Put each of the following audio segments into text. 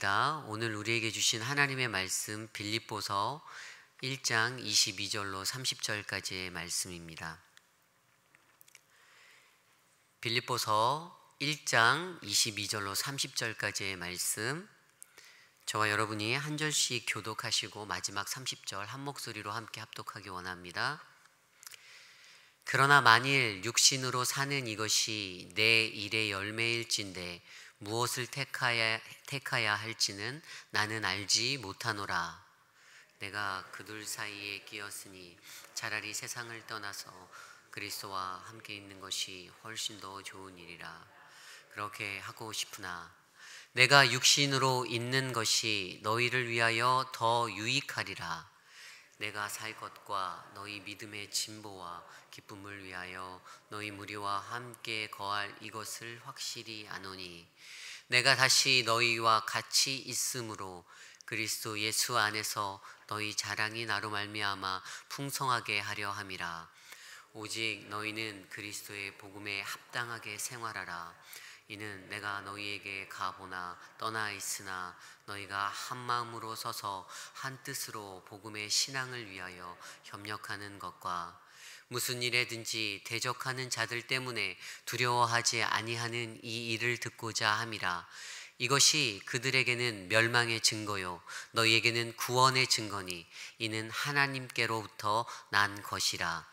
감사합니다. 오늘 우리에게 주신 하나님의 말씀 빌립보서 1장 22절로 30절까지의 말씀입니다. 빌립보서 1장 22절로 30절까지의 말씀, 저와 여러분이 한 절씩 교독하시고 마지막 30절 한 목소리로 함께 합독하기 원합니다. 그러나 만일 육신으로 사는 이것이 내 일의 열매일진데 무엇을 택하야 할지는 나는 알지 못하노라. 내가 그들 사이에 끼었으니 차라리 세상을 떠나서 그리스도와 함께 있는 것이 훨씬 더 좋은 일이라. 그렇게 하고 싶으나 내가 육신으로 있는 것이 너희를 위하여 더 유익하리라. 내가 살 것과 너희 믿음의 진보와 기쁨을 위하여 너희 무리와 함께 거할 이것을 확실히 아노니, 내가 다시 너희와 같이 있으므로 그리스도 예수 안에서 너희 자랑이 나로 말미암아 풍성하게 하려 함이라. 오직 너희는 그리스도의 복음에 합당하게 생활하라. 이는 내가 너희에게 가보나 떠나 있으나 너희가 한 마음으로 서서 한 뜻으로 복음의 신앙을 위하여 협력하는 것과 무슨 일에든지 대적하는 자들 때문에 두려워하지 아니하는 이 일을 듣고자 함이라. 이것이 그들에게는 멸망의 증거요 너희에게는 구원의 증거니 이는 하나님께로부터 난 것이라.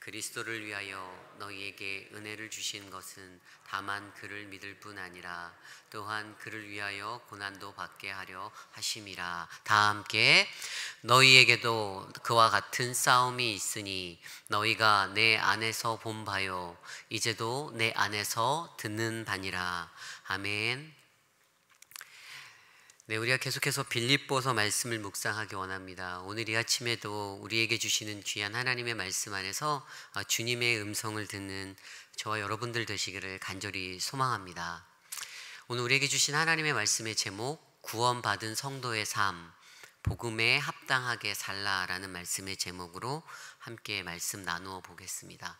그리스도를 위하여 너희에게 은혜를 주신 것은 다만 그를 믿을 뿐 아니라 또한 그를 위하여 고난도 받게 하려 하심이라. 다 함께 너희에게도 그와 같은 싸움이 있으니 너희가 내 안에서 본 바요 이제도 내 안에서 듣는 바니라. 아멘. 네, 우리가 계속해서 빌립보서 말씀을 묵상하기 원합니다. 오늘 이 아침에도 우리에게 주시는 귀한 하나님의 말씀 안에서 주님의 음성을 듣는 저와 여러분들 되시기를 간절히 소망합니다. 오늘 우리에게 주신 하나님의 말씀의 제목, 구원받은 성도의 삶, 복음에 합당하게 살라라는 말씀의 제목으로 함께 말씀 나누어 보겠습니다.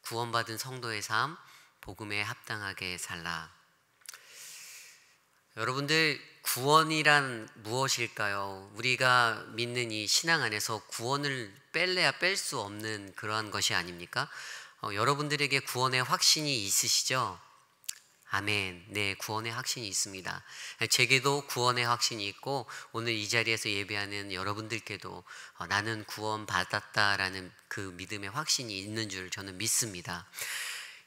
구원받은 성도의 삶, 복음에 합당하게 살라. 여러분들, 구원이란 무엇일까요? 우리가 믿는 이 신앙 안에서 구원을 뺄래야 뺄 수 없는 그러한 것이 아닙니까? 여러분들에게 구원의 확신이 있으시죠? 아멘. 네, 구원의 확신이 있습니다. 제게도 구원의 확신이 있고 오늘 이 자리에서 예배하는 여러분들께도 나는 구원받았다라는 그 믿음의 확신이 있는 줄 저는 믿습니다.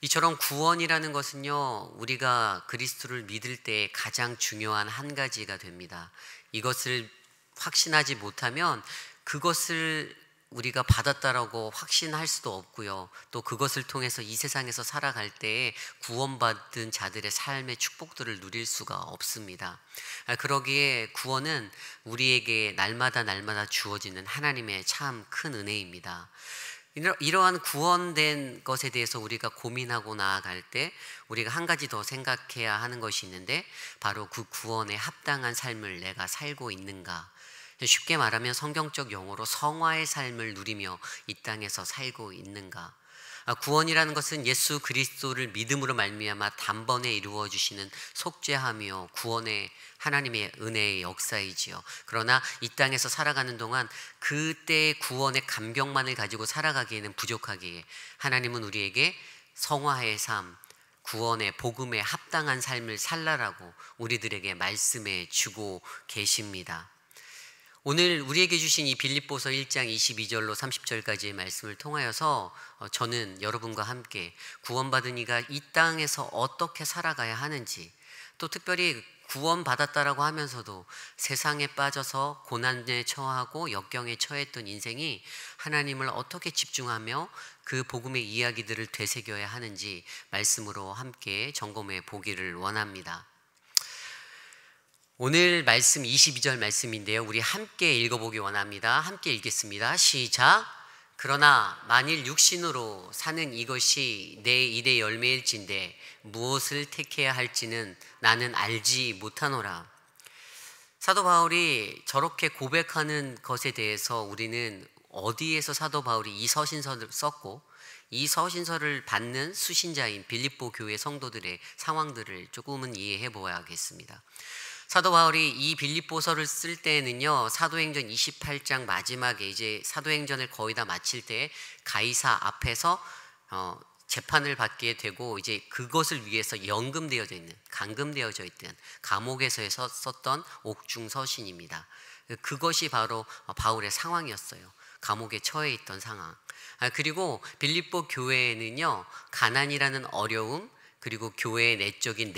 이처럼 구원이라는 것은요, 우리가 그리스도를 믿을 때 가장 중요한 한 가지가 됩니다. 이것을 확신하지 못하면 그것을 우리가 받았다라고 확신할 수도 없고요. 또 그것을 통해서 이 세상에서 살아갈 때에 구원받은 자들의 삶의 축복들을 누릴 수가 없습니다. 그러기에 구원은 우리에게 날마다 주어지는 하나님의 참 큰 은혜입니다. 이러한 구원된 것에 대해서 우리가 고민하고 나아갈 때 우리가 한 가지 더 생각해야 하는 것이 있는데, 바로 그 구원에 합당한 삶을 내가 살고 있는가. 쉽게 말하면 성경적 용어로 성화의 삶을 누리며 이 땅에서 살고 있는가. 구원이라는 것은 예수 그리스도를 믿음으로 말미암아 단번에 이루어 주시는 속죄함이요 구원의 하나님의 은혜의 역사이지요. 그러나 이 땅에서 살아가는 동안 그때의 구원의 감격만을 가지고 살아가기에는 부족하기에 하나님은 우리에게 성화의 삶, 구원의 복음에 합당한 삶을 살라라고 우리들에게 말씀해 주고 계십니다. 오늘 우리에게 주신 이 빌립보서 1장 22절로 30절까지의 말씀을 통하여서 저는 여러분과 함께 구원받은 이가 이 땅에서 어떻게 살아가야 하는지, 또 특별히 구원받았다라고 하면서도 세상에 빠져서 고난에 처하고 역경에 처했던 인생이 하나님을 어떻게 집중하며 그 복음의 이야기들을 되새겨야 하는지 말씀으로 함께 점검해 보기를 원합니다. 오늘 말씀 22절 말씀인데요, 우리 함께 읽어보기 원합니다. 함께 읽겠습니다. 시작. 그러나 만일 육신으로 사는 이것이 내 일의 열매일진데 무엇을 택해야 할지는 나는 알지 못하노라. 사도 바울이 저렇게 고백하는 것에 대해서 우리는 어디에서 사도 바울이 이 서신서를 썼고 이 서신서를 받는 수신자인 빌립보 교회 성도들의 상황들을 조금은 이해해 보아야겠습니다. 사도 바울이 이 빌립보서를 쓸 때는요, 사도행전 28장 마지막에 이제 사도행전을 거의 다 마칠 때 가이사 앞에서 재판을 받게 되고, 이제 그것을 위해서 연금되어져 있는, 감금되어져 있던 감옥에서 썼던 옥중 서신입니다. 그것이 바로 바울의 상황이었어요. 감옥에 처해 있던 상황. 그리고 빌립보 교회에는요, 가난이라는 어려움, 그리고 교회의 내적인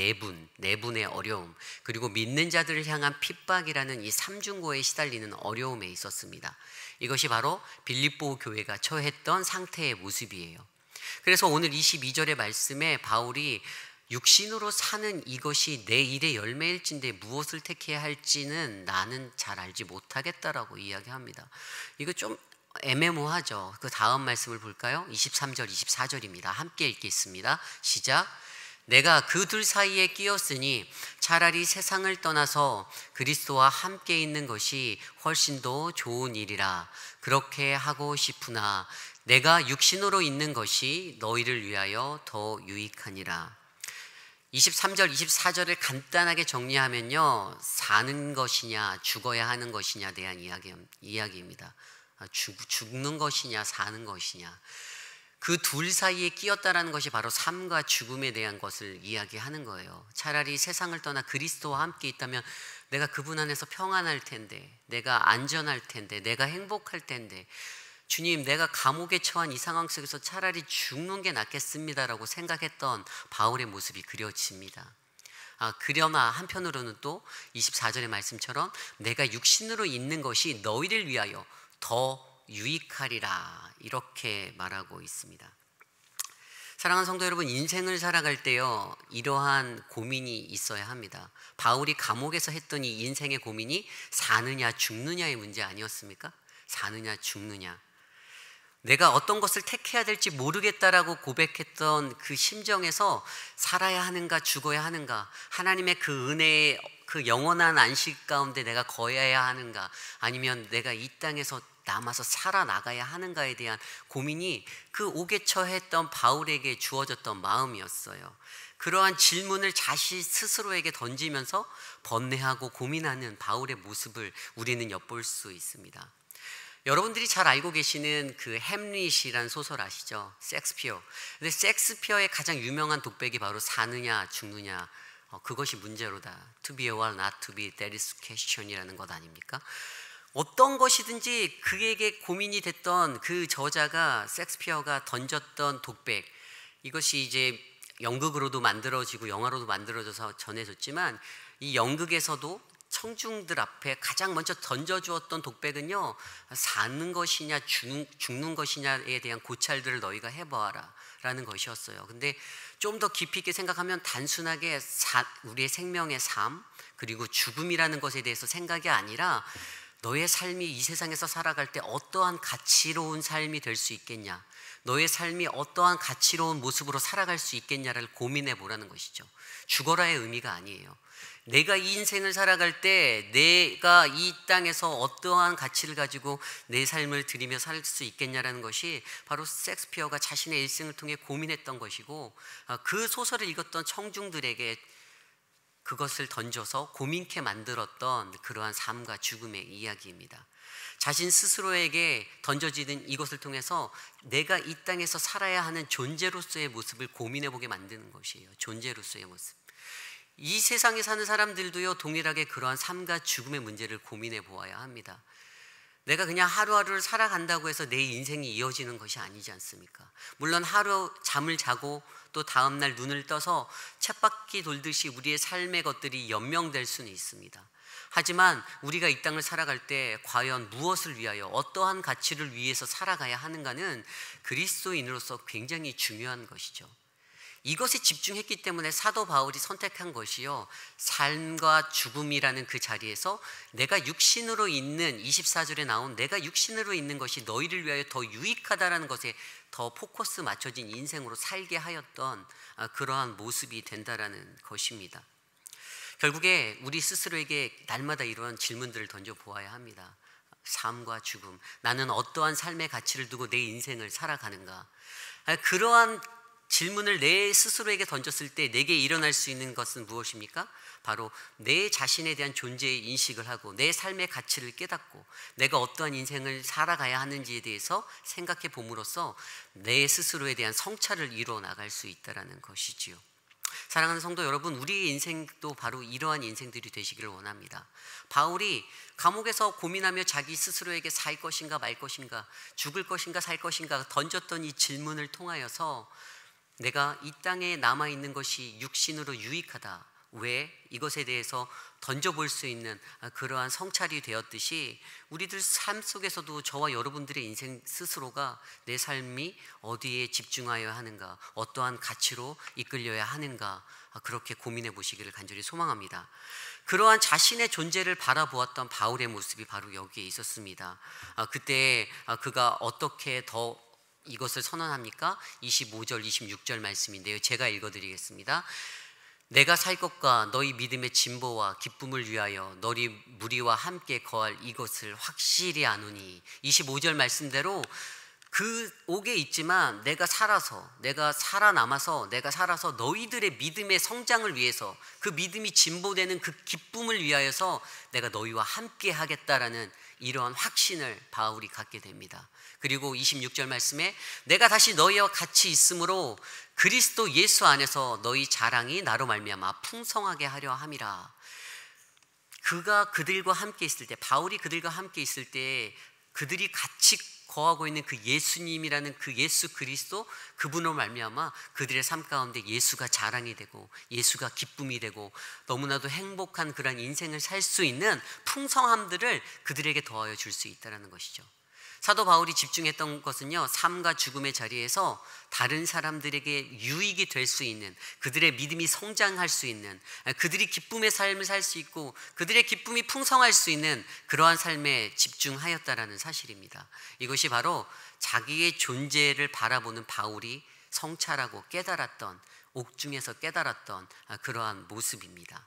내분의 어려움, 그리고 믿는 자들을 향한 핍박이라는 이 삼중고에 시달리는 어려움에 있었습니다. 이것이 바로 빌립보 교회가 처했던 상태의 모습이에요. 그래서 오늘 22절의 말씀에 바울이 육신으로 사는 이것이 내 일의 열매일진데 무엇을 택해야 할지는 나는 잘 알지 못하겠다라고 이야기합니다. 이거 좀 애매모호하죠. 그 다음 말씀을 볼까요? 23절, 24절입니다. 함께 읽겠습니다. 시작. 내가 그 둘 사이에 끼었으니 차라리 세상을 떠나서 그리스도와 함께 있는 것이 훨씬 더 좋은 일이라. 그렇게 하고 싶으나 내가 육신으로 있는 것이 너희를 위하여 더 유익하니라. 23절, 24절을 간단하게 정리하면요, 사는 것이냐 죽어야 하는 것이냐 대한 이야기입니다. 죽는 것이냐 사는 것이냐, 그 둘 사이에 끼었다라는 것이 바로 삶과 죽음에 대한 것을 이야기하는 거예요. 차라리 세상을 떠나 그리스도와 함께 있다면 내가 그분 안에서 평안할 텐데, 내가 안전할 텐데, 내가 행복할 텐데, 주님, 내가 감옥에 처한 이 상황 속에서 차라리 죽는 게 낫겠습니다라고 생각했던 바울의 모습이 그려집니다. 그러나 한편으로는 또 24절의 말씀처럼 내가 육신으로 있는 것이 너희를 위하여 더 유익하리라, 이렇게 말하고 있습니다. 사랑하는 성도 여러분, 인생을 살아갈 때요, 이러한 고민이 있어야 합니다. 바울이 감옥에서 했던 이 인생의 고민이 사느냐 죽느냐의 문제 아니었습니까? 사느냐 죽느냐, 내가 어떤 것을 택해야 될지 모르겠다라고 고백했던 그 심정에서 살아야 하는가 죽어야 하는가, 하나님의 그 은혜의 그 영원한 안식 가운데 내가 거해야 하는가, 아니면 내가 이 땅에서 남아서 살아나가야 하는가에 대한 고민이 그 옥에 처했던 바울에게 주어졌던 마음이었어요. 그러한 질문을 자신 스스로에게 던지면서 번뇌하고 고민하는 바울의 모습을 우리는 엿볼 수 있습니다. 여러분들이 잘 알고 계시는 그 햄릿이라는 소설 아시죠? 섹스피어. 근데 섹스피어의 가장 유명한 독백이 바로 사느냐 죽느냐, 그것이 문제로다. To be or not to be, that is question이라는 것 아닙니까? 어떤 것이든지 그에게 고민이 됐던 그 저자가, 섹스피어가 던졌던 독백, 이것이 이제 연극으로도 만들어지고 영화로도 만들어져서 전해졌지만, 이 연극에서도 청중들 앞에 가장 먼저 던져주었던 독백은요, 사는 것이냐 죽는 것이냐에 대한 고찰들을 너희가 해보아라 라는 것이었어요. 근데 좀 더 깊이 있게 생각하면 단순하게 우리의 생명의 삶, 그리고 죽음이라는 것에 대해서 생각이 아니라 너의 삶이 이 세상에서 살아갈 때 어떠한 가치로운 삶이 될 수 있겠냐, 너의 삶이 어떠한 가치로운 모습으로 살아갈 수 있겠냐를 고민해 보라는 것이죠. 죽어라의 의미가 아니에요. 내가 이 인생을 살아갈 때 내가 이 땅에서 어떠한 가치를 가지고 내 삶을 드리며 살 수 있겠냐라는 것이 바로 섹스피어가 자신의 일생을 통해 고민했던 것이고, 그 소설을 읽었던 청중들에게 그것을 던져서 고민케 만들었던 그러한 삶과 죽음의 이야기입니다. 자신 스스로에게 던져지는 이것을 통해서 내가 이 땅에서 살아야 하는 존재로서의 모습을 고민해보게 만드는 것이에요. 존재로서의 모습. 이 세상에 사는 사람들도요, 동일하게 그러한 삶과 죽음의 문제를 고민해 보아야 합니다. 내가 그냥 하루하루를 살아간다고 해서 내 인생이 이어지는 것이 아니지 않습니까? 물론 하루 잠을 자고 또 다음날 눈을 떠서 쳇바퀴 돌듯이 우리의 삶의 것들이 연명될 수는 있습니다. 하지만 우리가 이 땅을 살아갈 때 과연 무엇을 위하여, 어떠한 가치를 위해서 살아가야 하는가는 그리스도인으로서 굉장히 중요한 것이죠. 이것에 집중했기 때문에 사도 바울이 선택한 것이요, 삶과 죽음이라는 그 자리에서 내가 육신으로 있는, 24절에 나온 내가 육신으로 있는 것이 너희를 위하여 더 유익하다라는 것에 더 포커스 맞춰진 인생으로 살게 하였던 그러한 모습이 된다라는 것입니다. 결국에 우리 스스로에게 날마다 이러한 질문들을 던져 보아야 합니다. 삶과 죽음, 나는 어떠한 삶의 가치를 두고 내 인생을 살아가는가? 그러한 질문을 내 스스로에게 던졌을 때 내게 일어날 수 있는 것은 무엇입니까? 바로 내 자신에 대한 존재의 인식을 하고 내 삶의 가치를 깨닫고 내가 어떠한 인생을 살아가야 하는지에 대해서 생각해 봄으로써 내 스스로에 대한 성찰을 이루어 나갈 수 있다는 것이지요. 사랑하는 성도 여러분, 우리의 인생도 바로 이러한 인생들이 되시기를 원합니다. 바울이 감옥에서 고민하며 자기 스스로에게 살 것인가 말 것인가, 죽을 것인가 살 것인가 던졌던 이 질문을 통하여서 내가 이 땅에 남아있는 것이 육신으로 유익하다, 왜? 이것에 대해서 던져볼 수 있는 그러한 성찰이 되었듯이 우리들 삶 속에서도 저와 여러분들의 인생 스스로가 내 삶이 어디에 집중하여야 하는가, 어떠한 가치로 이끌려야 하는가, 그렇게 고민해 보시기를 간절히 소망합니다. 그러한 자신의 존재를 바라보았던 바울의 모습이 바로 여기에 있었습니다. 그때 그가 어떻게 더 이것을 선언합니까? 25절 26절 말씀인데요, 제가 읽어드리겠습니다. 내가 살 것과 너희 믿음의 진보와 기쁨을 위하여 너희 무리와 함께 거할 이것을 확실히 아노니. 25절 말씀대로 그 옥에 있지만 내가 살아남아서 너희들의 믿음의 성장을 위해서, 그 믿음이 진보되는 그 기쁨을 위하여서 내가 너희와 함께 하겠다라는 이러한 확신을 바울이 갖게 됩니다. 그리고 26절 말씀에 내가 다시 너희와 같이 있으므로 그리스도 예수 안에서 너희 자랑이 나로 말미암아 풍성하게 하려 함이라. 그가 그들과 함께 있을 때, 바울이 그들과 함께 있을 때 그들이 같이 거하고 있는 그 예수님이라는 그 예수 그리스도, 그분으로 말미암아 그들의 삶 가운데 예수가 자랑이 되고 예수가 기쁨이 되고 너무나도 행복한 그런 인생을 살 수 있는 풍성함들을 그들에게 더하여 줄 수 있다는 것이죠. 사도 바울이 집중했던 것은요, 삶과 죽음의 자리에서 다른 사람들에게 유익이 될 수 있는, 그들의 믿음이 성장할 수 있는, 그들이 기쁨의 삶을 살 수 있고 그들의 기쁨이 풍성할 수 있는 그러한 삶에 집중하였다라는 사실입니다. 이것이 바로 자기의 존재를 바라보는 바울이 성찰하고 깨달았던, 옥중에서 깨달았던 그러한 모습입니다.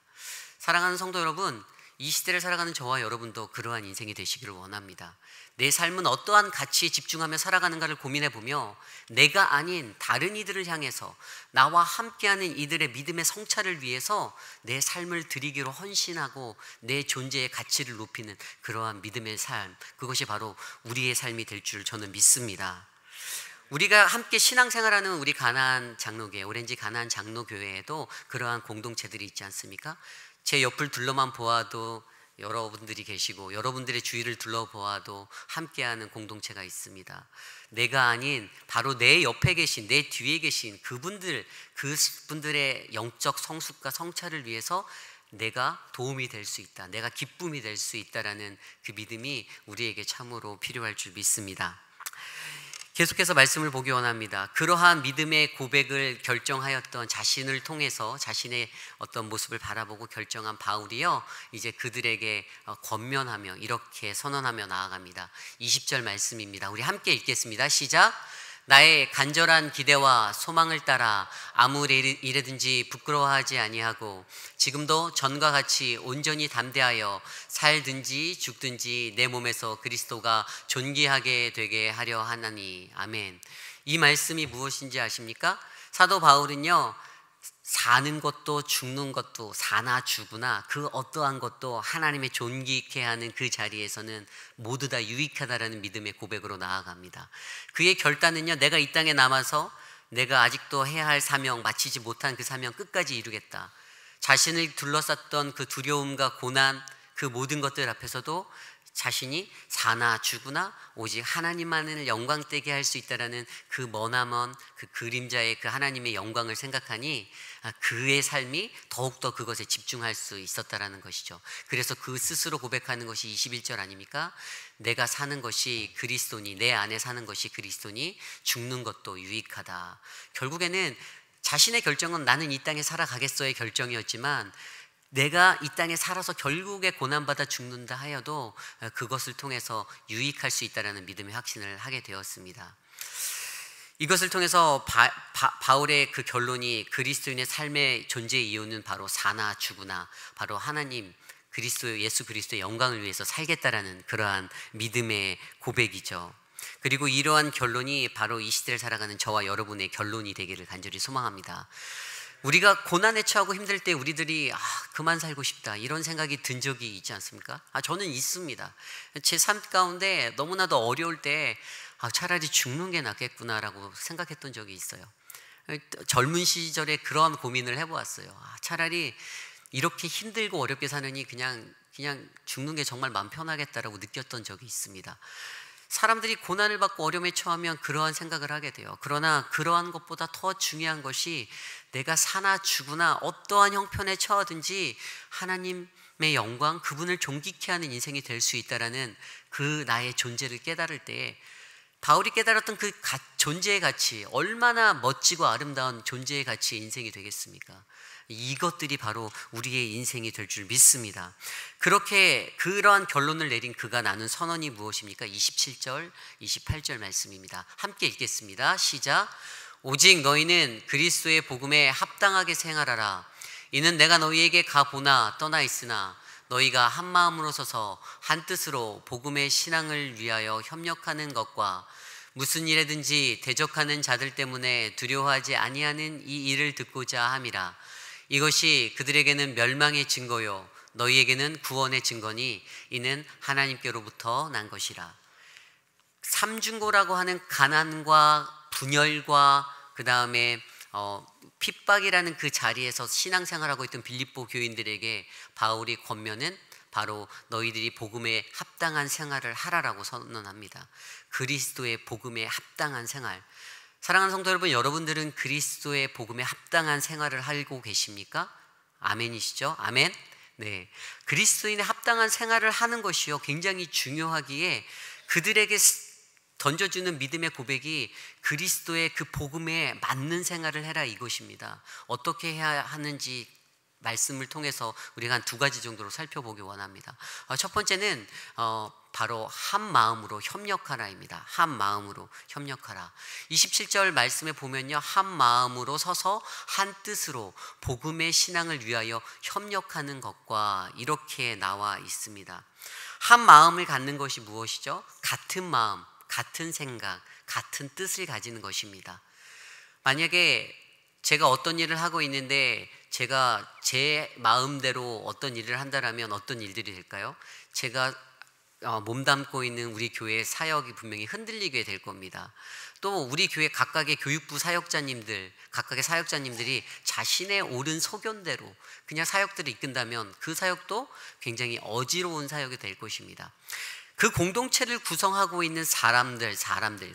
사랑하는 성도 여러분, 이 시대를 살아가는 저와 여러분도 그러한 인생이 되시기를 원합니다. 내 삶은 어떠한 가치에 집중하며 살아가는가를 고민해보며 내가 아닌 다른 이들을 향해서 나와 함께하는 이들의 믿음의 성찰을 위해서 내 삶을 드리기로 헌신하고 내 존재의 가치를 높이는 그러한 믿음의 삶, 그것이 바로 우리의 삶이 될 줄 저는 믿습니다. 우리가 함께 신앙생활하는 우리 가나안 장로교회, 오렌지 가나안 장로교회에도 그러한 공동체들이 있지 않습니까? 제 옆을 둘러만 보아도 여러분들이 계시고 여러분들의 주위를 둘러보아도 함께하는 공동체가 있습니다. 내가 아닌 바로 내 옆에 계신, 내 뒤에 계신 그분들의 영적 성숙과 성찰을 위해서 내가 도움이 될 수 있다, 내가 기쁨이 될 수 있다라는 그 믿음이 우리에게 참으로 필요할 줄 믿습니다. 계속해서 말씀을 보기 원합니다. 그러한 믿음의 고백을 결정하였던 자신을 통해서 자신의 어떤 모습을 바라보고 결정한 바울이요, 이제 그들에게 권면하며 이렇게 선언하며 나아갑니다. 20절 말씀입니다. 우리 함께 읽겠습니다. 시작. 나의 간절한 기대와 소망을 따라 아무 일에든지 부끄러워하지 아니하고 지금도 전과 같이 온전히 담대하여 살든지 죽든지 내 몸에서 그리스도가 존귀하게 되게 하려 하나니. 아멘. 이 말씀이 무엇인지 아십니까? 사도 바울은요, 사는 것도 죽는 것도, 사나 죽으나 그 어떠한 것도 하나님의 존귀케 하는 그 자리에서는 모두 다 유익하다라는 믿음의 고백으로 나아갑니다. 그의 결단은요, 내가 이 땅에 남아서 내가 아직도 해야 할 사명, 마치지 못한 그 사명 끝까지 이루겠다. 자신을 둘러쌌던 그 두려움과 고난, 그 모든 것들 앞에서도 자신이 사나 죽으나 오직 하나님만을 영광되게 할 수 있다라는 그 머나먼 그 그림자의 그 하나님의 영광을 생각하니 그의 삶이 더욱더 그것에 집중할 수 있었다라는 것이죠. 그래서 그 스스로 고백하는 것이 21절 아닙니까? 내가 사는 것이 그리스도니, 내 안에 사는 것이 그리스도니 죽는 것도 유익하다. 결국에는 자신의 결정은 나는 이 땅에 살아가겠어의 결정이었지만 내가 이 땅에 살아서 결국에 고난받아 죽는다 하여도 그것을 통해서 유익할 수 있다는 믿음의 확신을 하게 되었습니다. 이것을 통해서 바울의 그 결론이 그리스도인의 삶의 존재의 이유는 바로 사나 죽으나 바로 하나님 그리스도, 예수 그리스도의 영광을 위해서 살겠다라는 그러한 믿음의 고백이죠. 그리고 이러한 결론이 바로 이 시대를 살아가는 저와 여러분의 결론이 되기를 간절히 소망합니다. 우리가 고난에 처하고 힘들 때 우리들이 그만 살고 싶다 이런 생각이 든 적이 있지 않습니까? 저는 있습니다. 제 삶 가운데 너무나도 어려울 때 차라리 죽는 게 낫겠구나라고 생각했던 적이 있어요. 젊은 시절에 그런 고민을 해보았어요. 차라리 이렇게 힘들고 어렵게 사느니 그냥 죽는 게 정말 마음 편하겠다라고 느꼈던 적이 있습니다. 사람들이 고난을 받고 어려움에 처하면 그러한 생각을 하게 돼요. 그러나 그러한 것보다 더 중요한 것이 내가 사나 죽으나 어떠한 형편에 처하든지 하나님의 영광, 그분을 존귀케 하는 인생이 될 수 있다라는 그 나의 존재를 깨달을 때, 바울이 깨달았던 그 존재의 가치, 얼마나 멋지고 아름다운 존재의 가치의 인생이 되겠습니까? 이것들이 바로 우리의 인생이 될 줄 믿습니다. 그렇게 그러한 결론을 내린 그가 나눈 선언이 무엇입니까? 27절, 28절 말씀입니다. 함께 읽겠습니다. 시작. 오직 너희는 그리스도의 복음에 합당하게 생활하라. 이는 내가 너희에게 가보나 떠나 있으나 너희가 한 마음으로 서서 한 뜻으로 복음의 신앙을 위하여 협력하는 것과 무슨 일에든지 대적하는 자들 때문에 두려워하지 아니하는 이 일을 듣고자 함이라. 이것이 그들에게는 멸망의 증거요 너희에게는 구원의 증거니 이는 하나님께로부터 난 것이라. 삼중고라고 하는 가난과 분열과 그 다음에 핍박이라는 그 자리에서 신앙생활하고 있던 빌립보 교인들에게 바울이 권면은 바로 너희들이 복음에 합당한 생활을 하라라고 선언합니다. 그리스도의 복음에 합당한 생활. 사랑하는 성도 여러분, 여러분들은 그리스도의 복음에 합당한 생활을 하고 계십니까? 아멘이시죠? 아멘? 네. 그리스도인의 합당한 생활을 하는 것이요 굉장히 중요하기에 그들에게 던져주는 믿음의 고백이 그리스도의 그 복음에 맞는 생활을 해라 이것입니다. 어떻게 해야 하는지 말씀을 통해서 우리가 한 두 가지 정도로 살펴보기 원합니다. 첫 번째는 바로 한 마음으로 협력하라입니다. 한 마음으로 협력하라. 27절 말씀에 보면요, 한 마음으로 서서 한 뜻으로 복음의 신앙을 위하여 협력하는 것과 이렇게 나와 있습니다. 한 마음을 갖는 것이 무엇이죠? 같은 마음, 같은 생각, 같은 뜻을 가지는 것입니다. 만약에 제가 어떤 일을 하고 있는데 제가 제 마음대로 어떤 일을 한다면 어떤 일들이 될까요? 제가 몸담고 있는 우리 교회의 사역이 분명히 흔들리게 될 겁니다. 또 우리 교회 각각의 교육부 사역자님들, 각각의 사역자님들이 자신의 옳은 소견대로 그냥 사역들을 이끈다면 그 사역도 굉장히 어지러운 사역이 될 것입니다. 그 공동체를 구성하고 있는 사람들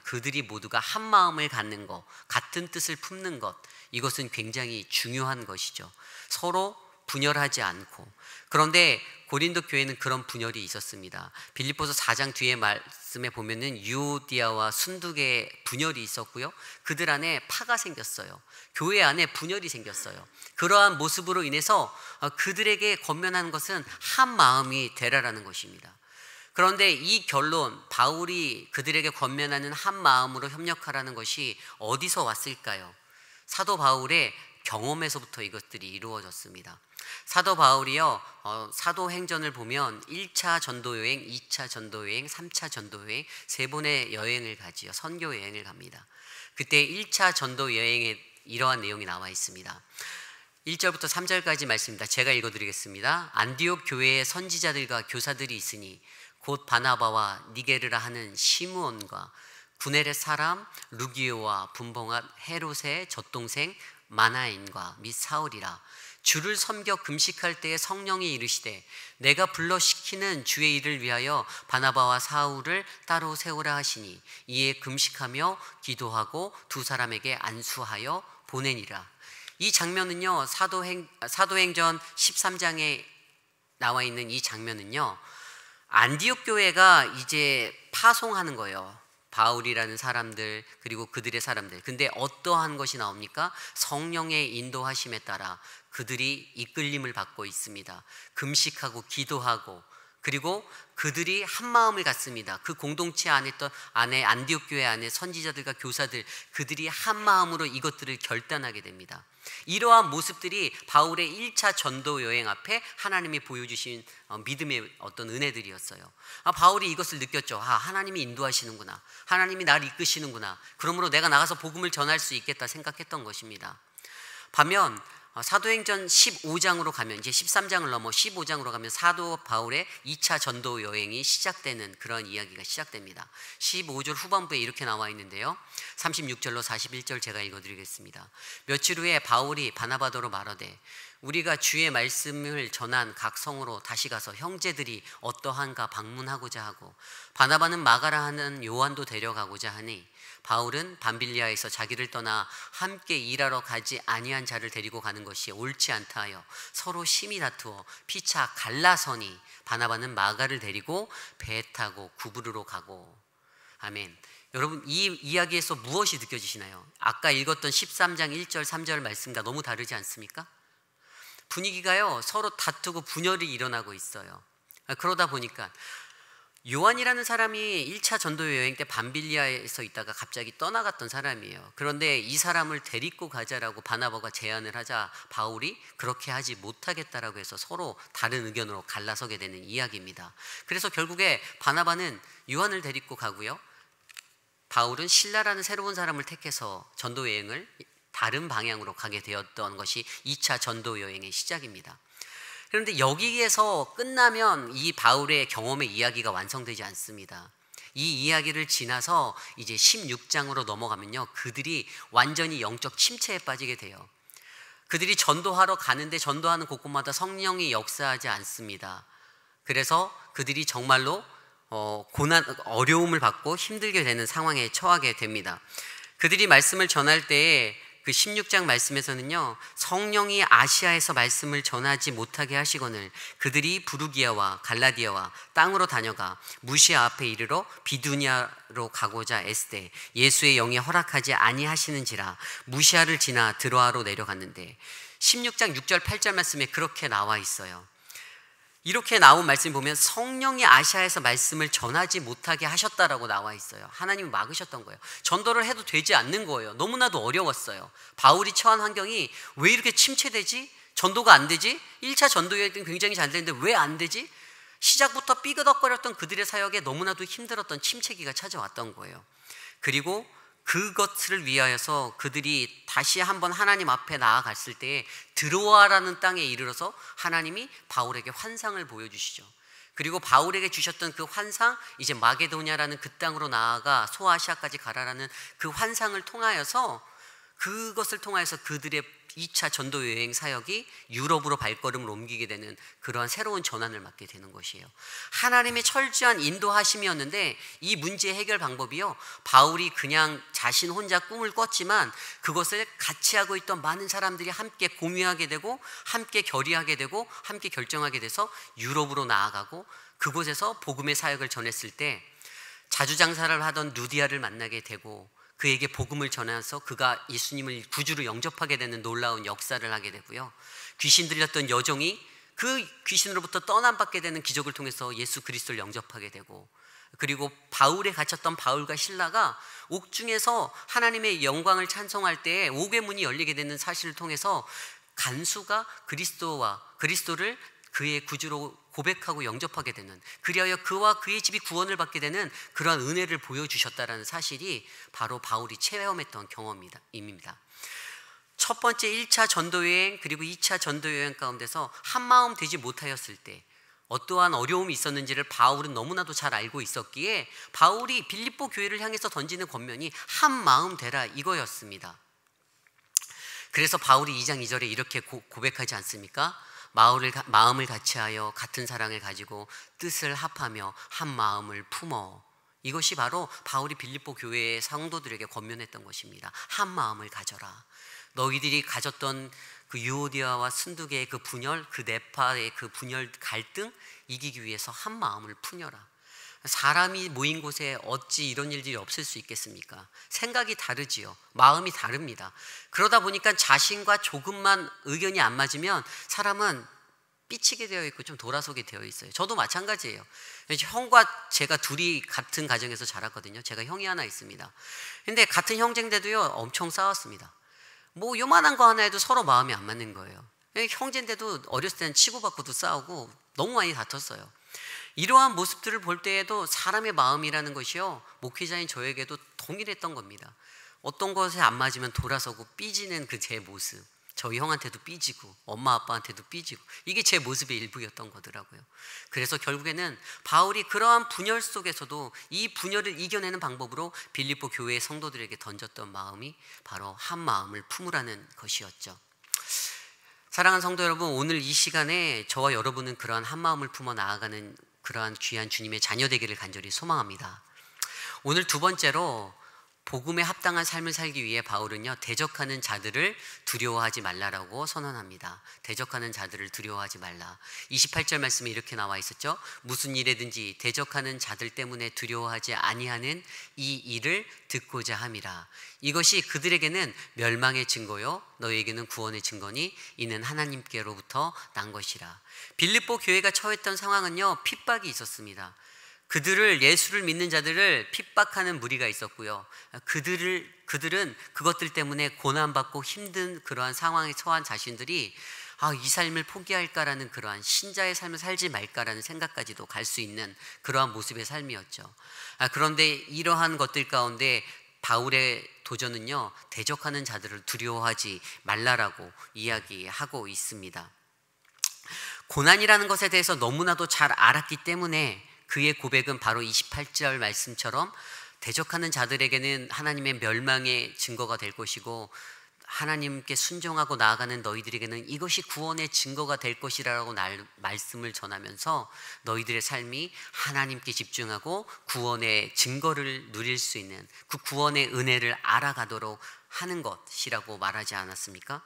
그들이 모두가 한 마음을 갖는 것, 같은 뜻을 품는 것, 이것은 굉장히 중요한 것이죠. 서로 분열하지 않고. 그런데 고린도 교회는 그런 분열이 있었습니다. 빌립보서 4장 뒤에 말씀에 보면은 유오디아와 순두계의 분열이 있었고요, 그들 안에 파가 생겼어요. 교회 안에 분열이 생겼어요. 그러한 모습으로 인해서 그들에게 권면하는 것은 한 마음이 되라라는 것입니다. 그런데 이 결론, 바울이 그들에게 권면하는 한 마음으로 협력하라는 것이 어디서 왔을까요? 사도 바울의 경험에서부터 이것들이 이루어졌습니다. 사도 바울이요, 사도행전을 보면 1차 전도여행, 2차 전도여행, 3차 전도여행 세 번의 여행을 가지요. 선교 여행을 갑니다. 그때 1차 전도여행에 이러한 내용이 나와 있습니다. 1절부터 3절까지 말씀입니다. 제가 읽어드리겠습니다. 안디옥 교회에 선지자들과 교사들이 있으니 곧 바나바와 니게르라 하는 시므온과 구네렛 사람 루기오와 분봉한 헤롯의 젖동생 마나인과 및 사울이라. 주를 섬겨 금식할 때에 성령이 이르시되 내가 불러 시키는 주의 일을 위하여 바나바와 사울을 따로 세우라 하시니 이에 금식하며 기도하고 두 사람에게 안수하여 보내니라. 이 장면은요, 사도행전 13장에 나와 있는 이 장면은요, 안디옥 교회가 이제 파송하는 거예요. 바울이라는 사람들, 그리고 그들의 사람들. 근데 어떠한 것이 나옵니까? 성령의 인도하심에 따라 그들이 이끌림을 받고 있습니다. 금식하고 기도하고 그리고 그들이 한 마음을 갖습니다. 그 공동체 안에 안디옥 교회 안에 선지자들과 교사들, 그들이 한 마음으로 이것들을 결단하게 됩니다. 이러한 모습들이 바울의 1차 전도 여행 앞에 하나님이 보여주신 믿음의 어떤 은혜들이었어요. 바울이 이것을 느꼈죠. 하나님이 인도하시는구나, 하나님이 나를 이끄시는구나, 그러므로 내가 나가서 복음을 전할 수 있겠다 생각했던 것입니다. 반면 사도행전 15장으로 가면, 이제 13장을 넘어 15장으로 가면 사도 바울의 2차 전도 여행이 시작되는 그런 이야기가 시작됩니다. 15절 후반부에 이렇게 나와 있는데요, 36절로 41절 제가 읽어드리겠습니다. 며칠 후에 바울이 바나바더로 말하되 우리가 주의 말씀을 전한 각 성으로 다시 가서 형제들이 어떠한가 방문하고자 하고, 바나바는 마가라 하는 요한도 데려가고자 하니 바울은 밤빌리아에서 자기를 떠나 함께 일하러 가지 아니한 자를 데리고 가는 것이 옳지 않다 하여 서로 심히 다투어 피차 갈라서니 바나바는 마가를 데리고 배 타고 구브르로 가고. 아멘. 여러분, 이 이야기에서 무엇이 느껴지시나요? 아까 읽었던 13장 1절 3절 말씀과 너무 다르지 않습니까? 분위기가요, 서로 다투고 분열이 일어나고 있어요. 그러다 보니까 요한이라는 사람이 1차 전도 여행 때 밤빌리아에서 있다가 갑자기 떠나갔던 사람이에요. 그런데 이 사람을 데리고 가자라고 바나바가 제안을 하자 바울이 그렇게 하지 못하겠다라고 해서 서로 다른 의견으로 갈라서게 되는 이야기입니다. 그래서 결국에 바나바는 요한을 데리고 가고요, 바울은 실라라는 새로운 사람을 택해서 전도 여행을 다른 방향으로 가게 되었던 것이 2차 전도 여행의 시작입니다. 그런데 여기에서 끝나면 이 바울의 경험의 이야기가 완성되지 않습니다. 이 이야기를 지나서 이제 16장으로 넘어가면요, 그들이 완전히 영적 침체에 빠지게 돼요. 그들이 전도하러 가는데 전도하는 곳곳마다 성령이 역사하지 않습니다. 그래서 그들이 정말로 어려움을 받고 힘들게 되는 상황에 처하게 됩니다. 그들이 말씀을 전할 때에 그 16장 말씀에서는요, 성령이 아시아에서 말씀을 전하지 못하게 하시거늘 그들이 부르기아와 갈라디아와 땅으로 다녀가 무시아 앞에 이르러 비두니아로 가고자 애쓰되 예수의 영이 허락하지 아니하시는지라 무시아를 지나 드로아로 내려갔는데, 16장 6절 8절 말씀에 그렇게 나와 있어요. 이렇게 나온 말씀 보면 성령이 아시아에서 말씀을 전하지 못하게 하셨다라고 나와 있어요. 하나님이 막으셨던 거예요. 전도를 해도 되지 않는 거예요. 너무나도 어려웠어요. 바울이 처한 환경이 왜 이렇게 침체되지? 전도가 안 되지? 1차 전도 여행 때는 굉장히 잘 되는데 왜 안 되지? 시작부터 삐그덕거렸던 그들의 사역에 너무나도 힘들었던 침체기가 찾아왔던 거예요. 그리고 그것을 위하여서 그들이 다시 한번 하나님 앞에 나아갔을 때 드로아라는 땅에 이르러서 하나님이 바울에게 환상을 보여주시죠. 그리고 바울에게 주셨던 그 환상, 이제 마게도냐라는 그 땅으로 나아가 소아시아까지 가라라는 그 환상을 통하여서, 그것을 통하여서 그들의 2차 전도 여행 사역이 유럽으로 발걸음을 옮기게 되는 그러한 새로운 전환을 맞게 되는 것이에요. 하나님의 철저한 인도하심이었는데 이 문제 해결 방법이요, 바울이 그냥 자신 혼자 꿈을 꿨지만 그것을 같이 하고 있던 많은 사람들이 함께 공유하게 되고 함께 결의하게 되고 함께 결정하게 돼서 유럽으로 나아가고, 그곳에서 복음의 사역을 전했을 때 자주장사를 하던 루디아를 만나게 되고 그에게 복음을 전해서 그가 예수님을 구주로 영접하게 되는 놀라운 역사를 하게 되고요, 귀신 들렸던 여종이 그 귀신으로부터 떠남받게 되는 기적을 통해서 예수 그리스도를 영접하게 되고, 그리고 바울에 갇혔던 바울과 실라가 옥중에서 하나님의 영광을 찬송할 때에 옥의 문이 열리게 되는 사실을 통해서 간수가 그리스도를 그의 구주로 고백하고 영접하게 되는, 그리하여 그와 그의 집이 구원을 받게 되는 그러한 은혜를 보여주셨다라는 사실이 바로 바울이 체험했던 경험입니다. 첫 번째 1차 전도여행 그리고 2차 전도여행 가운데서 한마음 되지 못하였을 때 어떠한 어려움이 있었는지를 바울은 너무나도 잘 알고 있었기에 바울이 빌립보 교회를 향해서 던지는 권면이 한마음 되라 이거였습니다. 그래서 바울이 2장 2절에 이렇게 고백하지 않습니까? 마음을 같이하여 같은 사랑을 가지고 뜻을 합하며 한 마음을 품어. 이것이 바로 바울이 빌립보 교회의 성도들에게 권면했던 것입니다. 한 마음을 가져라. 너희들이 가졌던 그 유오디아와 순두개의 그 분열, 그 네파의 그 분열 갈등 이기기 위해서 한 마음을 품여라. 사람이 모인 곳에 어찌 이런 일들이 없을 수 있겠습니까? 생각이 다르지요. 마음이 다릅니다. 그러다 보니까 자신과 조금만 의견이 안 맞으면 사람은 삐치게 되어 있고 좀 돌아서게 되어 있어요. 저도 마찬가지예요. 형과 제가 둘이 같은 가정에서 자랐거든요. 제가 형이 하나 있습니다. 근데 같은 형제인데도요, 엄청 싸웠습니다. 뭐 요만한 거 하나 해도 서로 마음이 안 맞는 거예요. 형제인데도 어렸을 때는 치고받고도 싸우고 너무 많이 다퉜어요. 이러한 모습들을 볼 때에도 사람의 마음이라는 것이요, 목회자인 저에게도 동일했던 겁니다. 어떤 것에 안 맞으면 돌아서고 삐지는 그 제 모습, 저희 형한테도 삐지고 엄마 아빠한테도 삐지고, 이게 제 모습의 일부였던 거더라고요. 그래서 결국에는 바울이 그러한 분열 속에서도 이 분열을 이겨내는 방법으로 빌립보 교회의 성도들에게 던졌던 마음이 바로 한 마음을 품으라는 것이었죠. 사랑하는 성도 여러분, 오늘 이 시간에 저와 여러분은 그러한 한 마음을 품어 나아가는 그러한 귀한 주님의 자녀 되기를 간절히 소망합니다. 오늘 두 번째로 복음에 합당한 삶을 살기 위해 바울은요, 대적하는 자들을 두려워하지 말라라고 선언합니다. 대적하는 자들을 두려워하지 말라. 28절 말씀에 이렇게 나와 있었죠. 무슨 일에든지 대적하는 자들 때문에 두려워하지 아니하는 이 일을 듣고자 함이라. 이것이 그들에게는 멸망의 증거요 너희에게는 구원의 증거니 이는 하나님께로부터 난 것이라. 빌립보 교회가 처했던 상황은요, 핍박이 있었습니다. 그들을, 예수를 믿는 자들을 핍박하는 무리가 있었고요, 그들은 그것들 때문에 고난받고 힘든 그러한 상황에 처한 자신들이 이 삶을 포기할까라는 그러한 신자의 삶을 살지 말까라는 생각까지도 갈 수 있는 그러한 모습의 삶이었죠. 그런데 이러한 것들 가운데 바울의 도전은요, 대적하는 자들을 두려워하지 말라라고 이야기하고 있습니다. 고난이라는 것에 대해서 너무나도 잘 알았기 때문에 그의 고백은 바로 28절 말씀처럼 대적하는 자들에게는 하나님의 멸망의 증거가 될 것이고 하나님께 순종하고 나아가는 너희들에게는 이것이 구원의 증거가 될 것이라고 말씀을 전하면서 너희들의 삶이 하나님께 집중하고 구원의 증거를 누릴 수 있는 그 구원의 은혜를 알아가도록 하는 것이라고 말하지 않았습니까?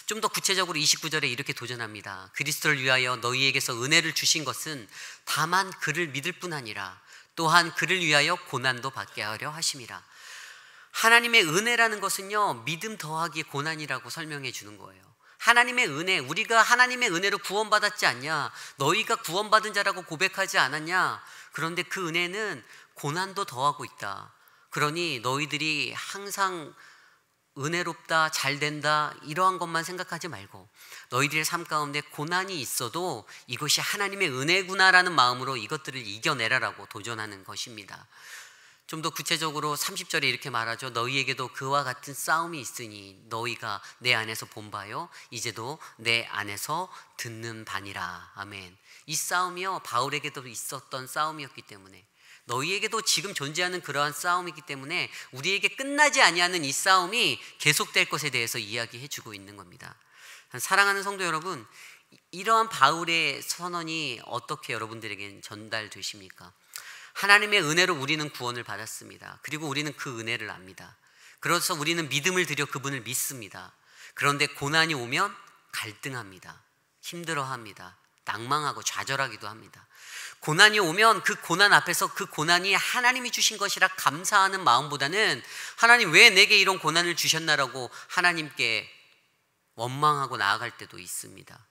좀 더 구체적으로 29절에 이렇게 도전합니다. 그리스도를 위하여 너희에게서 은혜를 주신 것은 다만 그를 믿을 뿐 아니라 또한 그를 위하여 고난도 받게 하려 하심이라. 하나님의 은혜라는 것은요, 믿음 더하기 고난이라고 설명해 주는 거예요. 하나님의 은혜, 우리가 하나님의 은혜로 구원받았지 않냐? 너희가 구원받은 자라고 고백하지 않았냐? 그런데 그 은혜는 고난도 더하고 있다. 그러니 너희들이 항상 은혜롭다, 잘 된다 이러한 것만 생각하지 말고 너희들의 삶 가운데 고난이 있어도 이것이 하나님의 은혜구나라는 마음으로 이것들을 이겨내라라고 도전하는 것입니다. 좀 더 구체적으로 30절에 이렇게 말하죠. 너희에게도 그와 같은 싸움이 있으니 너희가 내 안에서 본 바요 이제도 내 안에서 듣는 바니라. 아멘. 이 싸움이요, 바울에게도 있었던 싸움이었기 때문에, 너희에게도 지금 존재하는 그러한 싸움이기 때문에 우리에게 끝나지 아니하는 이 싸움이 계속될 것에 대해서 이야기해 주고 있는 겁니다. 사랑하는 성도 여러분, 이러한 바울의 선언이 어떻게 여러분들에게 전달되십니까? 하나님의 은혜로 우리는 구원을 받았습니다. 그리고 우리는 그 은혜를 압니다. 그래서 우리는 믿음을 들여 그분을 믿습니다. 그런데 고난이 오면 갈등합니다. 힘들어합니다. 낭망하고 좌절하기도 합니다. 고난이 오면 그 고난 앞에서 그 고난이 하나님이 주신 것이라 감사하는 마음보다는 하나님 왜 내게 이런 고난을 주셨나라고 하나님께 원망하고 나아갈 때도 있습니다.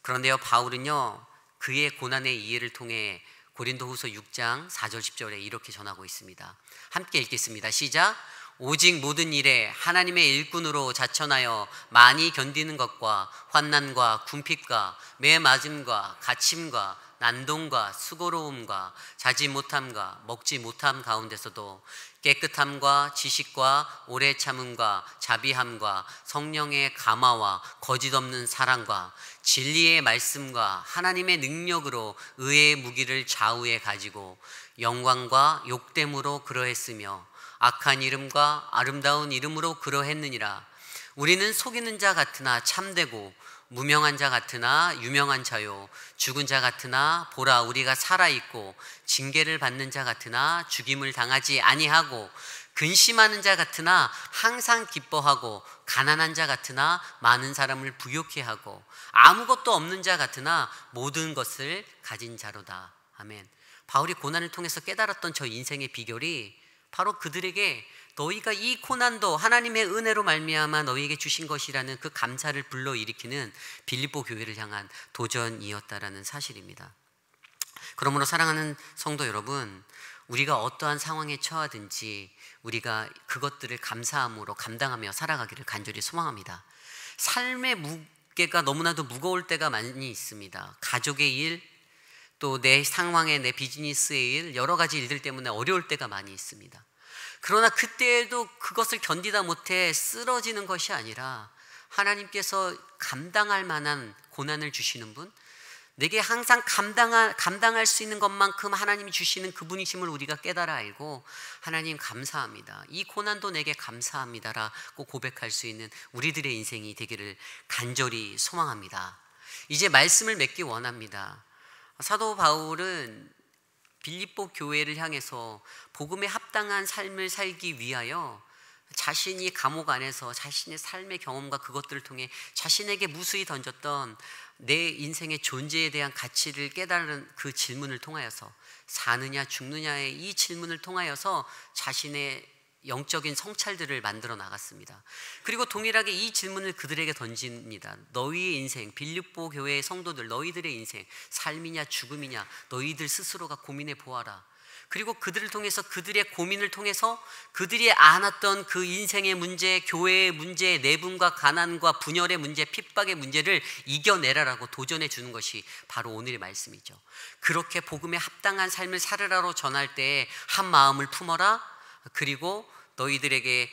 그런데요, 바울은요, 그의 고난의 이해를 통해 고린도후서 6장 4절 10절에 이렇게 전하고 있습니다. 함께 읽겠습니다. 시작. 오직 모든 일에 하나님의 일꾼으로 자천하여 많이 견디는 것과 환난과 궁핍과 매맞음과 갇힘과 난동과 수고로움과 자지 못함과 먹지 못함 가운데서도 깨끗함과 지식과 오래 참음과 자비함과 성령의 감화와 거짓 없는 사랑과 진리의 말씀과 하나님의 능력으로 의의 무기를 좌우에 가지고 영광과 욕됨으로 그러했으며 악한 이름과 아름다운 이름으로 그러했느니라. 우리는 속이는 자 같으나 참되고 무명한 자 같으나 유명한 자요, 죽은 자 같으나 보라 우리가 살아있고 징계를 받는 자 같으나 죽임을 당하지 아니하고 근심하는 자 같으나 항상 기뻐하고 가난한 자 같으나 많은 사람을 부욕해 하고 아무것도 없는 자 같으나 모든 것을 가진 자로다. 아멘. 바울이 고난을 통해서 깨달았던 저 인생의 비결이 바로 그들에게 너희가 이 고난도 하나님의 은혜로 말미암아 너희에게 주신 것이라는 그 감사를 불러일으키는 빌립보 교회를 향한 도전이었다라는 사실입니다. 그러므로 사랑하는 성도 여러분, 우리가 어떠한 상황에 처하든지 우리가 그것들을 감사함으로 감당하며 살아가기를 간절히 소망합니다. 삶의 무게가 너무나도 무거울 때가 많이 있습니다. 가족의 일, 또 내 상황에 내 비즈니스의 일, 여러 가지 일들 때문에 어려울 때가 많이 있습니다. 그러나 그때에도 그것을 견디다 못해 쓰러지는 것이 아니라 하나님께서 감당할 만한 고난을 주시는 분, 내게 항상 감당할 수 있는 것만큼 하나님이 주시는 그분이심을 우리가 깨달아 알고 하나님 감사합니다, 이 고난도 내게 감사합니다라고 고백할 수 있는 우리들의 인생이 되기를 간절히 소망합니다. 이제 말씀을 맺기 원합니다. 사도 바울은 빌립보 교회를 향해서 복음에 합당한 삶을 살기 위하여 자신이 감옥 안에서 자신의 삶의 경험과 그것들을 통해 자신에게 무수히 던졌던 내 인생의 존재에 대한 가치를 깨달은 그 질문을 통하여서, 사느냐 죽느냐의 이 질문을 통하여서 자신의 영적인 성찰들을 만들어 나갔습니다. 그리고 동일하게 이 질문을 그들에게 던집니다. 너희의 인생, 빌립보 교회의 성도들, 너희들의 인생, 삶이냐 죽음이냐 너희들 스스로가 고민해 보아라. 그리고 그들을 통해서, 그들의 고민을 통해서 그들이 안았던 그 인생의 문제, 교회의 문제, 내분과 가난과 분열의 문제, 핍박의 문제를 이겨내라라고 도전해 주는 것이 바로 오늘의 말씀이죠. 그렇게 복음에 합당한 삶을 살으라로 전할 때 한 마음을 품어라. 그리고 너희들에게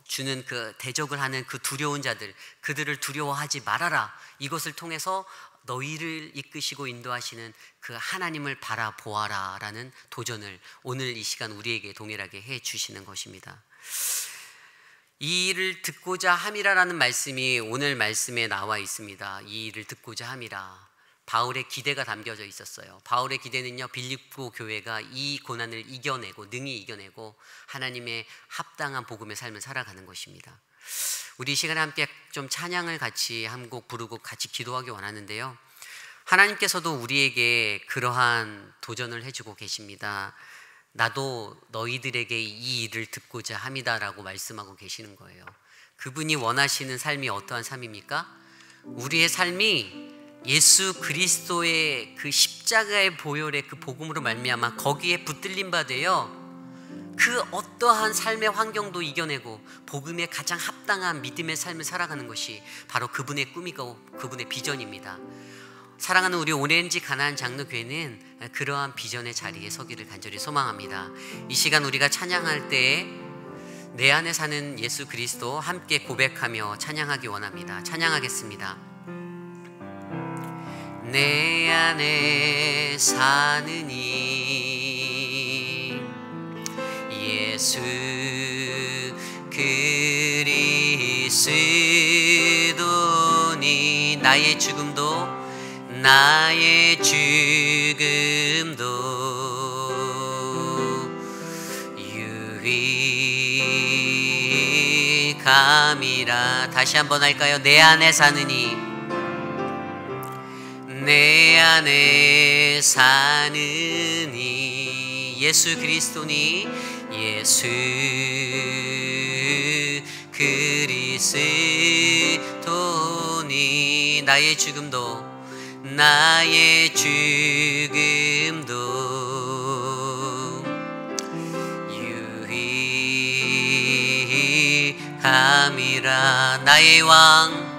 주는 그 대적을 하는 그 두려운 자들, 그들을 두려워하지 말아라. 이것을 통해서 너희를 이끄시고 인도하시는 그 하나님을 바라보아라 라는 도전을 오늘 이 시간 우리에게 동일하게 해 주시는 것입니다. 이 일을 듣고자 함이라라는 말씀이 오늘 말씀에 나와 있습니다. 이 일을 듣고자 함이라. 바울의 기대가 담겨져 있었어요. 바울의 기대는요, 빌립보 교회가 이 고난을 이겨내고 능히 이겨내고 하나님의 합당한 복음의 삶을 살아가는 것입니다. 우리 이 시간에 함께 좀 찬양을 같이 한 곡 부르고 같이 기도하기 원하는데요, 하나님께서도 우리에게 그러한 도전을 해주고 계십니다. 나도 너희들에게 이 일을 듣고자 함이다라고 말씀하고 계시는 거예요. 그분이 원하시는 삶이 어떠한 삶입니까? 우리의 삶이 예수 그리스도의 그 십자가의 보혈의 그 복음으로 말미암아 거기에 붙들림 바 되어 그 어떠한 삶의 환경도 이겨내고 복음에 가장 합당한 믿음의 삶을 살아가는 것이 바로 그분의 꿈이고 그분의 비전입니다. 사랑하는 우리 오렌지 가나안 장로교회는 그러한 비전의 자리에 서기를 간절히 소망합니다. 이 시간 우리가 찬양할 때 내 안에 사는 예수 그리스도 함께 고백하며 찬양하기 원합니다. 찬양하겠습니다. 내 안에 사는 이 예수 그리스도니 나의 죽음도 유익함이라. 다시 한번 할까요? 내 안에 사느니, 내 안에 사느니 예수 그리스도니, 예수 그리스도니 나의 죽음도 유익함이라. 나의 왕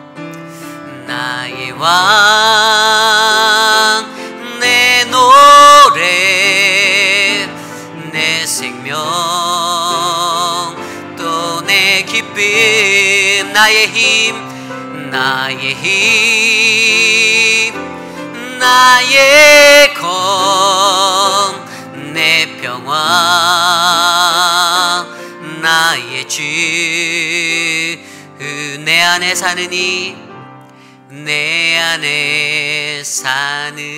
내 노래 내 생명 또 내 기쁨 나의 힘 나의 검 내 평화 나의 주 내 안에 사느니 내 안에 사느니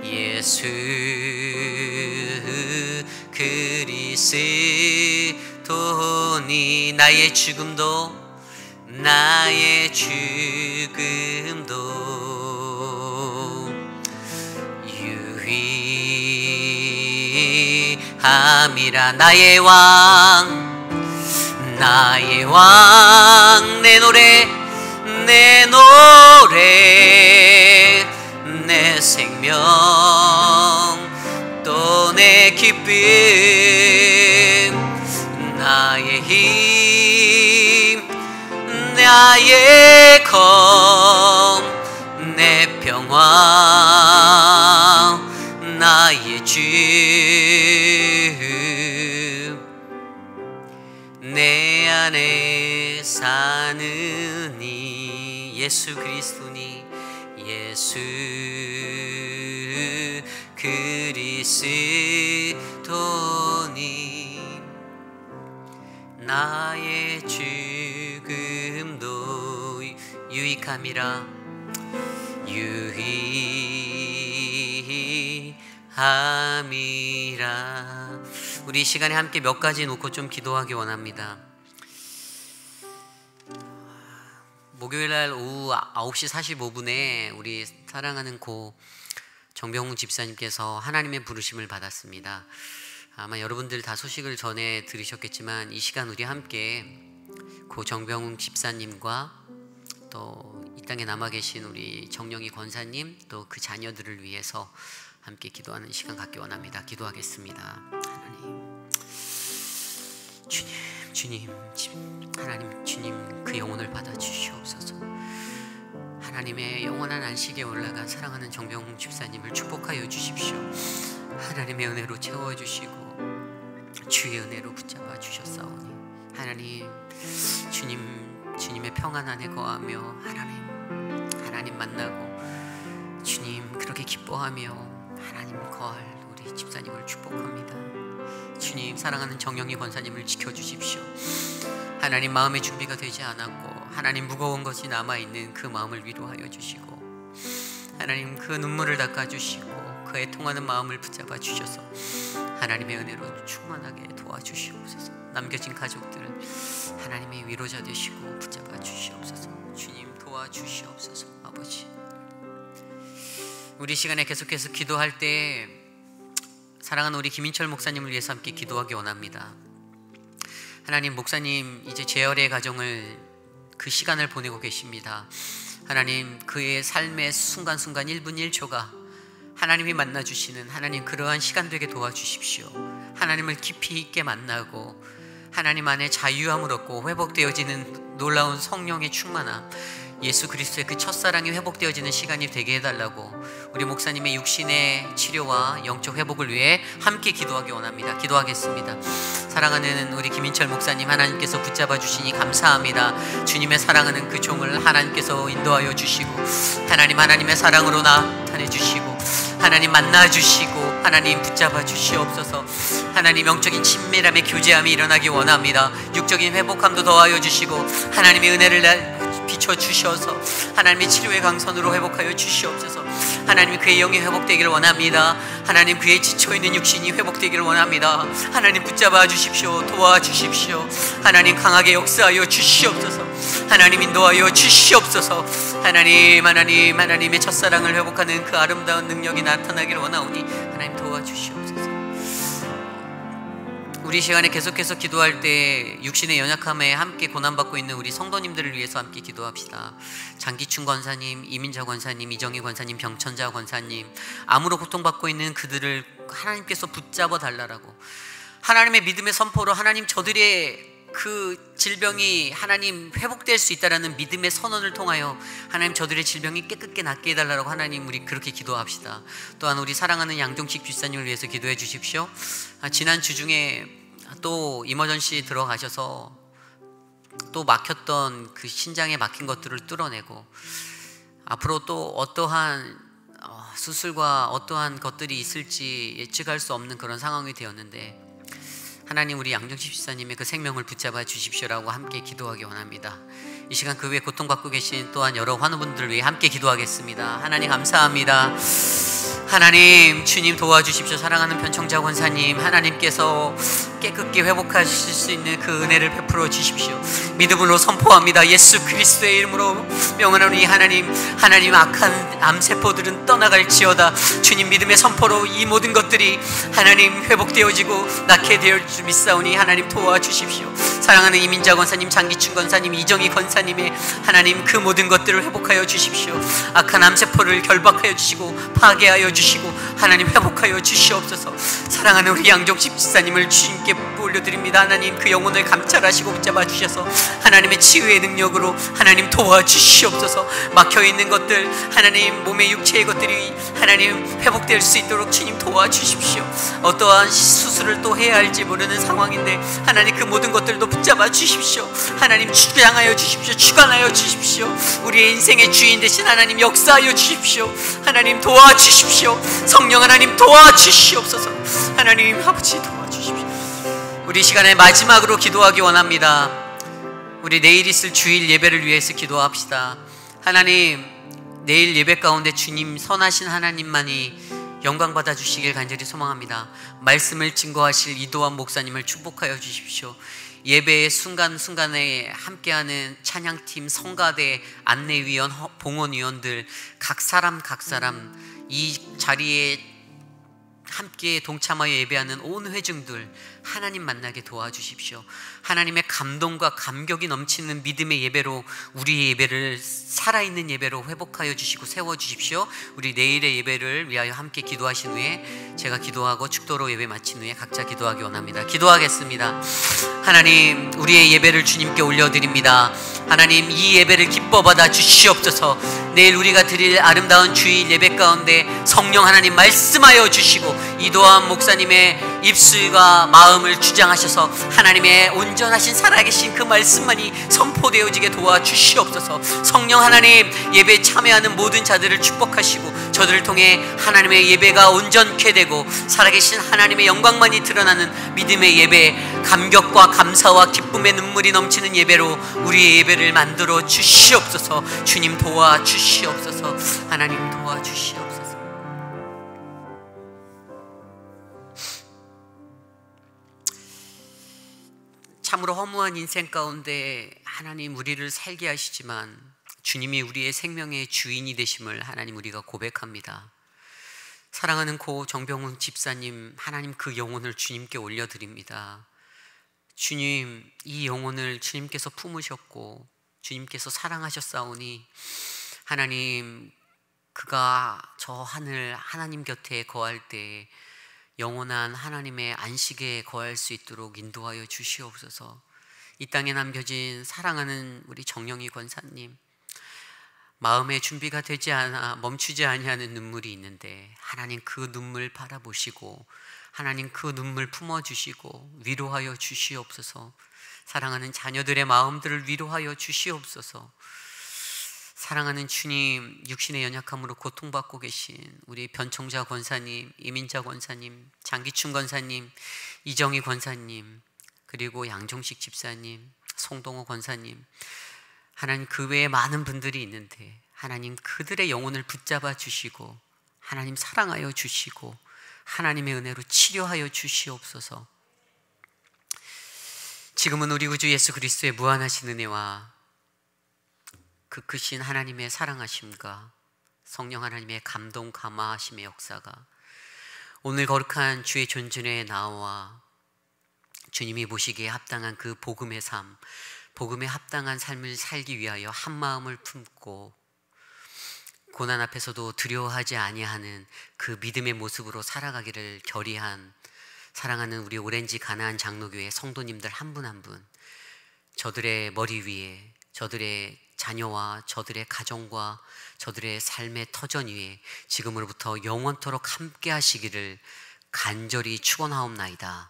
예수 그리스도니 나의 죽음도 함이라. 나의 왕 나의 왕 내 노래 내 노래 내 생명 또 내 기쁨 나의 힘 나의 검 내 평화 나의 주 내 안에 사느니 예수 그리스도니 예수 그리스도니 나의 죽음도 유익함이라 유익함이라. 우리 이 시간에 함께 몇 가지 놓고 좀 기도하기 원합니다. 목요일날 오후 9시 45분에 우리 사랑하는 고 정병훈 집사님께서 하나님의 부르심을 받았습니다. 아마 여러분들 다 소식을 전해 들으셨겠지만 이 시간 우리 함께 고 정병훈 집사님과 또 이 땅에 남아 계신 우리 정영희 권사님 또 그 자녀들을 위해서 함께 기도하는 시간 갖기 원합니다. 기도하겠습니다. 하나님, 주님, 하나님, 주님 그 영혼을 받아 주시옵소서. 하나님의 영원한 안식에 올라간 사랑하는 정병훈 집사님을 축복하여 주십시오. 하나님의 은혜로 채워주시고 주의 은혜로 붙잡아 주셨사오니 하나님, 주님의 평안 안에 거하며 하나님 만나고 주님 그렇게 기뻐하며 하나님 거할 우리 집사님을 축복합니다. 주님, 사랑하는 정영희 권사님을 지켜주십시오. 하나님, 마음의 준비가 되지 않았고 하나님 무거운 것이 남아있는 그 마음을 위로하여 주시고 하나님 그 눈물을 닦아주시고 그의 통하는 마음을 붙잡아 주셔서 하나님의 은혜로 충만하게 도와주시옵소서. 남겨진 가족들을 하나님의 위로자 되시고 붙잡아 주시옵소서. 주님 도와주시옵소서. 아버지, 우리 시간에 계속해서 기도할 때 사랑하는 우리 김인철 목사님을 위해서 함께 기도하기 원합니다. 하나님, 목사님 이제 재활의 가정을 그 시간을 보내고 계십니다. 하나님, 그의 삶의 순간순간 1분 1초가 하나님이 만나주시는 하나님 그러한 시간 되게 도와주십시오. 하나님을 깊이 있게 만나고 하나님 안에 자유함을 얻고 회복되어지는 놀라운 성령의 충만함, 예수 그리스도의 그 첫사랑이 회복되어지는 시간이 되게 해달라고 우리 목사님의 육신의 치료와 영적 회복을 위해 함께 기도하기 원합니다. 기도하겠습니다. 사랑하는 우리 김인철 목사님, 하나님께서 붙잡아 주시니 감사합니다. 주님의 사랑하는 그 종을 하나님께서 인도하여 주시고 하나님의 사랑으로 나타내 주시고 하나님 만나 주시고 하나님 붙잡아 주시옵소서. 하나님, 영적인 친밀함의 교제함이 일어나기 원합니다. 육적인 회복함도 더하여 주시고 하나님의 은혜를 비춰주셔서 하나님의 치료의 강선으로 회복하여 주시옵소서. 하나님, 그의 영이 회복되기를 원합니다. 하나님, 그의 지쳐있는 육신이 회복되기를 원합니다. 하나님 붙잡아 주십시오. 도와주십시오. 하나님 강하게 역사하여 주시옵소서. 하나님 인도하여 주시옵소서. 하나님의 첫사랑을 회복하는 그 아름다운 능력이 나타나기를 원하오니 하나님 도와주시옵소서. 우리 시간에 계속해서 기도할 때 육신의 연약함에 함께 고난받고 있는 우리 성도님들을 위해서 함께 기도합시다. 장기춘 권사님, 이민자 권사님, 이정희 권사님, 병천자 권사님, 암으로 고통받고 있는 그들을 하나님께서 붙잡아 달라라고 하나님의 믿음의 선포로 하나님 저들의 그 질병이 하나님 회복될 수 있다라는 믿음의 선언을 통하여 하나님 저들의 질병이 깨끗게 낫게 해달라고 하나님 우리 그렇게 기도합시다. 또한 우리 사랑하는 양종식 집사님을 위해서 기도해 주십시오. 지난 주 중에 또 이머전시 들어가셔서 또 막혔던 그 신장에 막힌 것들을 뚫어내고 앞으로 또 어떠한 수술과 어떠한 것들이 있을지 예측할 수 없는 그런 상황이 되었는데 하나님, 우리 양정식 집사님의 그 생명을 붙잡아 주십시오라고 함께 기도하기 원합니다. 이 시간 그 외에 고통받고 계신 또한 여러 환우분들을 위해 함께 기도하겠습니다. 하나님 감사합니다. 하나님, 주님 도와주십시오. 사랑하는 편청자 권사님, 하나님께서 깨끗게 회복하실 수 있는 그 은혜를 베풀어 주십시오. 믿음으로 선포합니다. 예수 그리스도의 이름으로 명하노니 하나님 악한 암세포들은 떠나갈지어다. 주님 믿음의 선포로 이 모든 것들이 하나님 회복되어지고 낫게 되어 줄 믿사오니 하나님 도와주십시오. 사랑하는 이민자 권사님, 장기춘 권사님, 이정희 권사님의 하나님 그 모든 것들을 회복하여 주십시오. 악한 암세포를 결박하여 주시고 파괴하여 주시고 하나님 회복하여 주시옵소서. 사랑하는 우리 양종 집사님을 주님께 올려드립니다. 하나님 그 영혼을 감찰하시고 붙잡아 주셔서 하나님의 치유의 능력으로 하나님 도와주시옵소서. 막혀있는 것들 하나님 몸의 육체의 것들이 하나님 회복될 수 있도록 주님 도와주십시오. 어떠한 수술을 또 해야 할지 모르는 상황인데 하나님 그 모든 것들도 붙잡아 주십시오. 하나님 주장하여 주십시오. 주관하여 주십시오. 우리의 인생의 주인 되신 하나님 역사하여 주십시오. 하나님 도와주십시오. 성령 하나님 도와주시옵소서. 하나님 아버지 도와주십시오. 우리 시간의 마지막으로 기도하기 원합니다. 우리 내일 있을 주일 예배를 위해서 기도합시다. 하나님 내일 예배 가운데 주님 선하신 하나님만이 영광 받아 주시길 간절히 소망합니다. 말씀을 증거하실 이도환 목사님을 축복하여 주십시오. 예배의 순간순간에 함께하는 찬양팀, 성가대, 안내위원, 봉헌위원들 각 사람 이 자리에 함께 동참하여 예배하는 온 회중들 하나님 만나게 도와주십시오. 하나님의 감동과 감격이 넘치는 믿음의 예배로 우리의 예배를 살아있는 예배로 회복하여 주시고 세워주십시오. 우리 내일의 예배를 위하여 함께 기도하신 후에 제가 기도하고 축도로 예배 마친 후에 각자 기도하기 원합니다. 기도하겠습니다. 하나님 우리의 예배를 주님께 올려드립니다. 하나님 이 예배를 기뻐 받아 주시옵소서. 내일 우리가 드릴 아름다운 주일 예배 가운데 성령 하나님 말씀하여 주시고 이도환 목사님의 입술과 마음을 주장하셔서 하나님의 온전하신 살아계신 그 말씀만이 선포되어지게 도와주시옵소서. 성령 하나님 예배에 참여하는 모든 자들을 축복하시고 저들을 통해 하나님의 예배가 온전케 되고 살아계신 하나님의 영광만이 드러나는 믿음의 예배, 감격과 감사와 기쁨의 눈물이 넘치는 예배로 우리의 예배를 만들어 주시옵소서. 주님 도와주시옵소서. 하나님 도와주시옵소서. 참으로 허무한 인생 가운데 하나님 우리를 살게 하시지만 주님이 우리의 생명의 주인이 되심을 하나님 우리가 고백합니다. 사랑하는 고 정병훈 집사님, 하나님 그 영혼을 주님께 올려드립니다. 주님 이 영혼을 주님께서 품으셨고 주님께서 사랑하셨사오니 하나님 그가 저 하늘 하나님 곁에 거할 때 영원한 하나님의 안식에 거할 수 있도록 인도하여 주시옵소서. 이 땅에 남겨진 사랑하는 우리 정영희 권사님, 마음의 준비가 되지 않아 멈추지 아니하는 눈물이 있는데 하나님 그 눈물 바라보시고 하나님 그 눈물 품어주시고 위로하여 주시옵소서. 사랑하는 자녀들의 마음들을 위로하여 주시옵소서. 사랑하는 주님, 육신의 연약함으로 고통받고 계신 우리 변청자 권사님, 이민자 권사님, 장기춘 권사님, 이정희 권사님, 그리고 양종식 집사님, 송동호 권사님, 하나님 그 외에 많은 분들이 있는데 하나님 그들의 영혼을 붙잡아 주시고 하나님 사랑하여 주시고 하나님의 은혜로 치료하여 주시옵소서. 지금은 우리 구주 예수 그리스도의 무한하신 은혜와 그 크신 하나님의 사랑하심과 성령 하나님의 감동 감화하심의 역사가 오늘 거룩한 주의 존전에 나와 주님이 보시기에 합당한 그 복음의 삶, 복음에 합당한 삶을 살기 위하여 한 마음을 품고 고난 앞에서도 두려워하지 아니하는 그 믿음의 모습으로 살아가기를 결의한 사랑하는 우리 오렌지 가나안 장로교회 성도님들 한 분 한 분, 저들의 머리 위에 저들의 자녀와 저들의 가정과 저들의 삶의 터전 위에 지금으로부터 영원토록 함께 하시기를 간절히 축원하옵나이다.